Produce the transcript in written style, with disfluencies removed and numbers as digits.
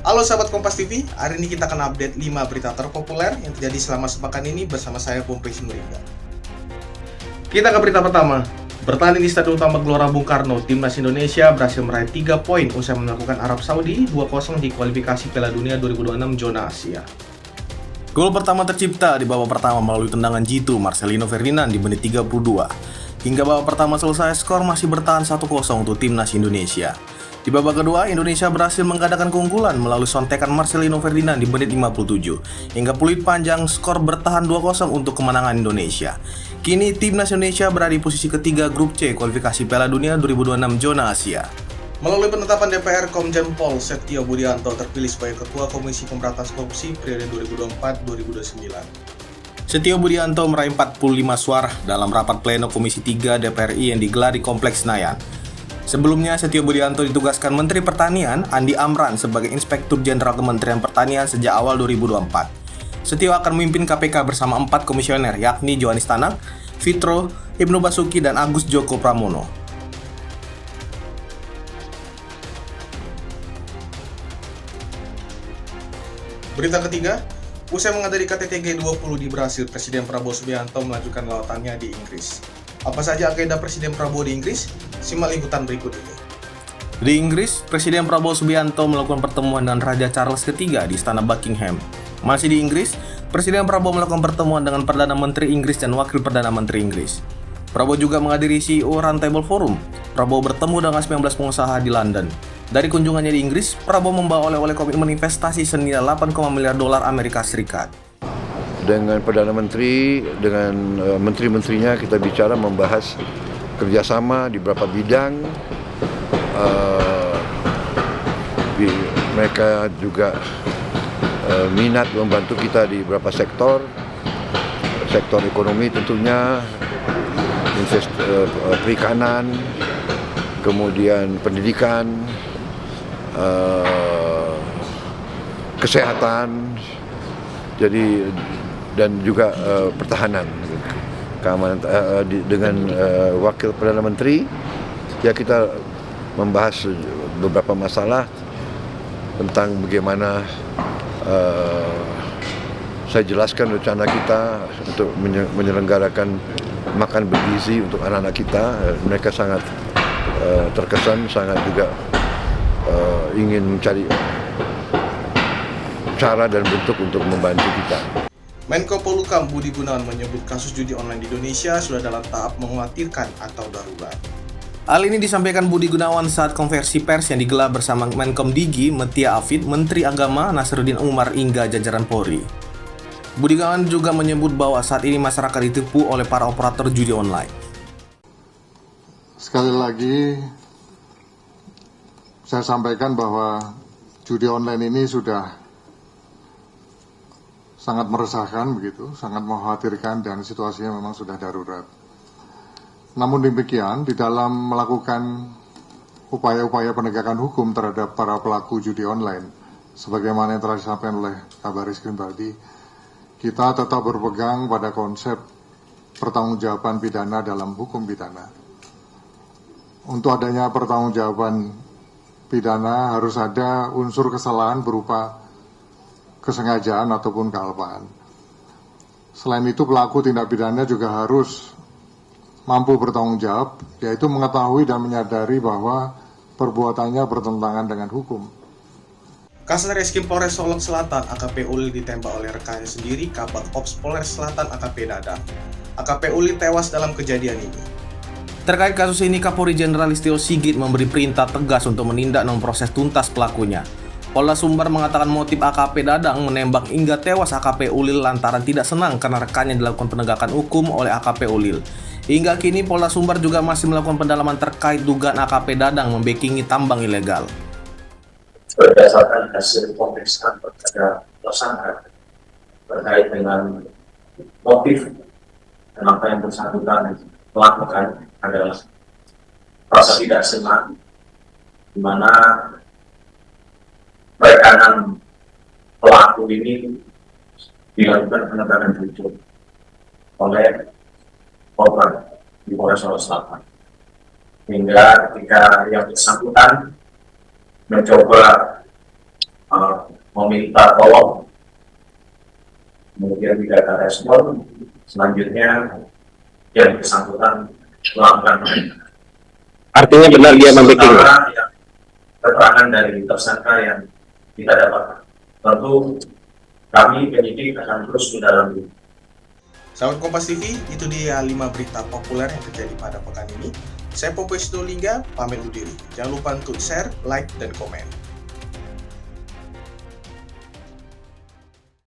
Halo sahabat Kompas TV, hari ini kita akan update 5 berita terpopuler yang terjadi selama sepekan ini bersama saya Pompei Sinulinga. Kita ke berita pertama. Bertanding di Stadion Utama Gelora Bung Karno, Timnas Indonesia berhasil meraih 3 poin usai melakukan Arab Saudi 2-0 di kualifikasi Piala Dunia 2026 zona Asia. Gol pertama tercipta di babak pertama melalui tendangan jitu Marcelino Ferdinand di menit 32. Hingga babak pertama selesai, skor masih bertahan 1-0 untuk Timnas Indonesia. Di babak kedua, Indonesia berhasil menggadaikan keunggulan melalui sontekan Marcelino Ferdinand di menit 57. Hingga peluit panjang, skor bertahan 2-0 untuk kemenangan Indonesia. Kini, Timnas Indonesia berada di posisi ketiga Grup C kualifikasi Piala Dunia 2026 zona Asia. Melalui penetapan DPR, Komjen Pol Setio Budianto terpilih sebagai Ketua Komisi Pemberantasan Korupsi periode 2024-2029. Setio Budianto meraih 45 suara dalam rapat pleno Komisi 3 DPR RI yang digelar di Kompleks Senayan. Sebelumnya, Setio Budianto ditugaskan Menteri Pertanian Andi Amran sebagai Inspektur Jenderal Kementerian Pertanian sejak awal 2024. Setio akan memimpin KPK bersama 4 komisioner, yakni Johanis Tanak, Fitro, Ibnu Basuki, dan Agus Joko Pramono. Berita ketiga, usai menghadiri KTT G20 di Brasil, Presiden Prabowo Subianto melanjutkan lawatannya di Inggris. Apa saja agenda Presiden Prabowo di Inggris? Simak liputan berikut ini. Di Inggris, Presiden Prabowo Subianto melakukan pertemuan dengan Raja Charles III di Istana Buckingham. Masih di Inggris, Presiden Prabowo melakukan pertemuan dengan Perdana Menteri Inggris dan Wakil Perdana Menteri Inggris. Prabowo juga menghadiri CEO Roundtable Forum. Prabowo bertemu dengan 19 pengusaha di London. Dari kunjungannya di Inggris, Prabowo membawa oleh-oleh komitmen investasi senilai 8, miliar dolar Amerika Serikat. Dengan Perdana Menteri, dengan menteri-menterinya kita bicara membahas kerjasama di beberapa bidang. Mereka juga minat membantu kita di beberapa sektor ekonomi tentunya, perikanan, kemudian pendidikan, kesehatan, jadi dan juga pertahanan, keamanan. Dengan Wakil Perdana Menteri, ya kita membahas beberapa masalah tentang bagaimana saya jelaskan rencana kita untuk menyelenggarakan makan bergizi untuk anak-anak kita. Mereka sangat terkesan, sangat juga ingin mencari cara dan bentuk untuk membantu kita. Menko Polhukam Budi Gunawan menyebut kasus judi online di Indonesia sudah dalam tahap mengkhawatirkan atau darurat. Hal ini disampaikan Budi Gunawan saat konversi pers yang digelar bersama Menkom Digi, Mutia Afid, Menteri Agama Nasruddin Umar hingga jajaran Polri. Budi Gunawan juga menyebut bahwa saat ini masyarakat ditipu oleh para operator judi online. Sekali lagi, saya sampaikan bahwa judi online ini sudah sangat meresahkan begitu, sangat mengkhawatirkan dan situasinya memang sudah darurat. Namun demikian, di dalam melakukan upaya-upaya penegakan hukum terhadap para pelaku judi online, sebagaimana yang telah disampaikan oleh Kabar Eskrim tadi, kita tetap berpegang pada konsep pertanggungjawaban pidana dalam hukum pidana. Untuk adanya pertanggungjawaban pidana harus ada unsur kesalahan berupa kesengajaan ataupun kealpaan. Selain itu, pelaku tindak pidana juga harus mampu bertanggung jawab, yaitu mengetahui dan menyadari bahwa perbuatannya bertentangan dengan hukum. Kasatreskrim Polres Solok Selatan AKP Ulil ditembak oleh rekannya sendiri, Kabak Ops Polres Selatan AKP Dadang. AKP Ulil tewas dalam kejadian ini. Terkait kasus ini, Kapolri Jenderal Listio Sigit memberi perintah tegas untuk menindak dan memproses tuntas pelakunya. Polda Sumbar mengatakan motif AKP Dadang menembak hingga tewas AKP Ulil lantaran tidak senang karena rekannya dilakukan penegakan hukum oleh AKP Ulil. Hingga kini Polda Sumbar juga masih melakukan pendalaman terkait dugaan AKP Dadang membekingi tambang ilegal. Berdasarkan hasil pemeriksaan terhadap tersangka terkait dengan motif dan apa yang bersangkutan melakukan adalah rasa tidak senang, di mana rekanan pelaku ini dilakukan penegakan hukum oleh korban di Polres Solok Selatan. Hingga ketika yang bersangkutan mencoba meminta tolong, kemudian tidak ada respon, selanjutnya yang bersangkutan melakukan penindakan. Artinya benar dia membuat. Sementara yang keterangan dari tersangka yang kita dapatkan. Tentu kami penyidik akan terus mendalami. Sahabat Kompas TV, itu dia 5 berita populer yang terjadi pada pekan ini. Saya Pompei Sinulinga, pamit undur diri. Jangan lupa untuk share, like, dan komen.